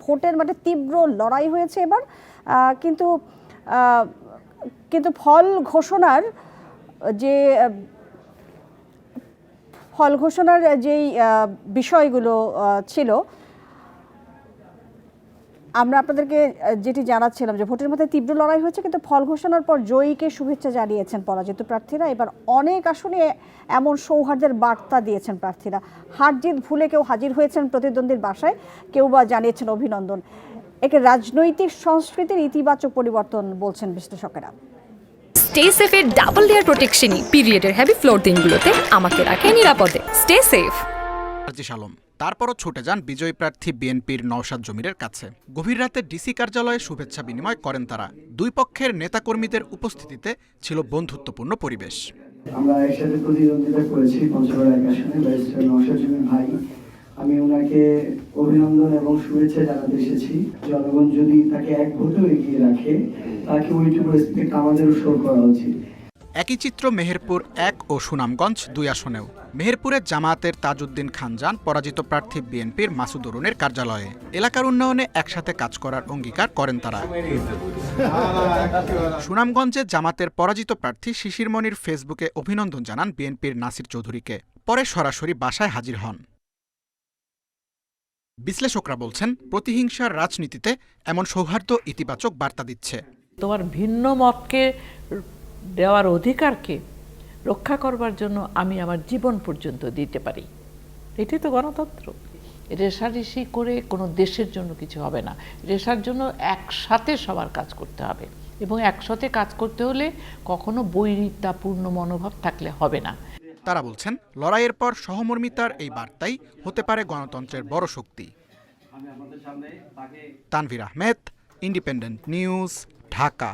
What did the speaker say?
ভোটের মাঠে তীব্র লড়াই হয়েছে এবার, কিন্তু কিন্তু ফল ঘোষণার যেই বিষয়গুলো ছিল, আমরা আপনাদেরকে যেটি জানাচ্ছিলাম যে ভোটের মধ্যে তীব্র লড়াই হয়েছে, কিন্তু ফল ঘোষণার পর জয়ীকে শুভেচ্ছা জানিয়েছেন পরাজিত প্রার্থীরা। এবার অনেক আসনে এমন সৌহার্দ্যের বার্তা দিয়েছেন প্রার্থীরা। হার জিত ভুলে কেউ হাজির হয়েছেন প্রতিদ্বন্দ্বীর বাসায়, কেউ বা জানিয়েছেন অভিনন্দন। একে রাজনৈতিক সংস্কৃতির ইতিবাচক পরিবর্তন বলছেন বিশ্লেষকেরা। স্টে সেফের ডাবল লেয়ার প্রোটেকশনই পিরিয়ডের হেভি ফ্লোর দিনগুলোতে আমাকে রাখে নিরাপদে। Stay safe. তারপরও ছুটে যান বিজয়ী প্রার্থী বিএনপির নওশাদ জমিরের কাছে। গভীর রাতে ডিসি কার্যালয়ে শুভেচ্ছা বিনিময় করেন তারা। দুই পক্ষের নেতাকর্মীদের উপস্থিতিতে ছিল বন্ধুত্বপূর্ণ পরিবেশ। আমরা একসাথে প্রতিদ্বন্দ্বিতা করেছি পঞ্চগড় এক আসনে। ব্যারিস্টার নওশাদ জমির ভাই, আমি ওনাকে অভিনন্দন এবং শুভেচ্ছা জানাতে এসেছি। জনগণ যদি তাকে এক ভোটেও এগিয়ে রাখে, তাকে ওইটুকু রেসপেক্ট আমাদেরও শো করা উচিত। একই চিত্র মেহেরপুর 1 ও সুনামগঞ্জ 2 আসনেও। মেহেরপুরে জামায়াতের তাজউদ্দিন খান যান পরাজিত প্রার্থী বিএনপির মাসুদ অরুণের কার্যালয়ে। এলাকার উন্নয়নে একসাথে কাজ করার অঙ্গীকার করেন তারা। সুনামগঞ্জে জামাতের পরাজিত প্রার্থী শিশির মনির ফেসবুকে অভিনন্দন জানান বিএনপির নাসির চৌধুরীকে, পরে সরাসরি বাসায় হাজির হন। বিশ্লেষকরা বলছেন, প্রতিহিংসার রাজনীতিতে এমন সৌহার্দ্য ইতিবাচক বার্তা দিচ্ছে। তোমার ভিন্ন মতকে দেওয়ার অধিকারকে রক্ষা করবার জন্য আমি আমার জীবন পর্যন্ত দিতে পারি, এটাই তো গণতন্ত্র। রেষারেষি করে কোনো দেশের জন্য কিছু হবে না। রেষার জন্য একসাথে সবার কাজ করতে হবে, এবং একসাথে কাজ করতে হলে কখনো বৈরিতাপূর্ণ মনোভাব থাকলে হবে না। তারা বলছেন, লড়াইয়ের পর সহমর্মিতার এই বার্তাই হতে পারে গণতন্ত্রের বড় শক্তি। Tanvir Ahmed, Independent News, Dhaka.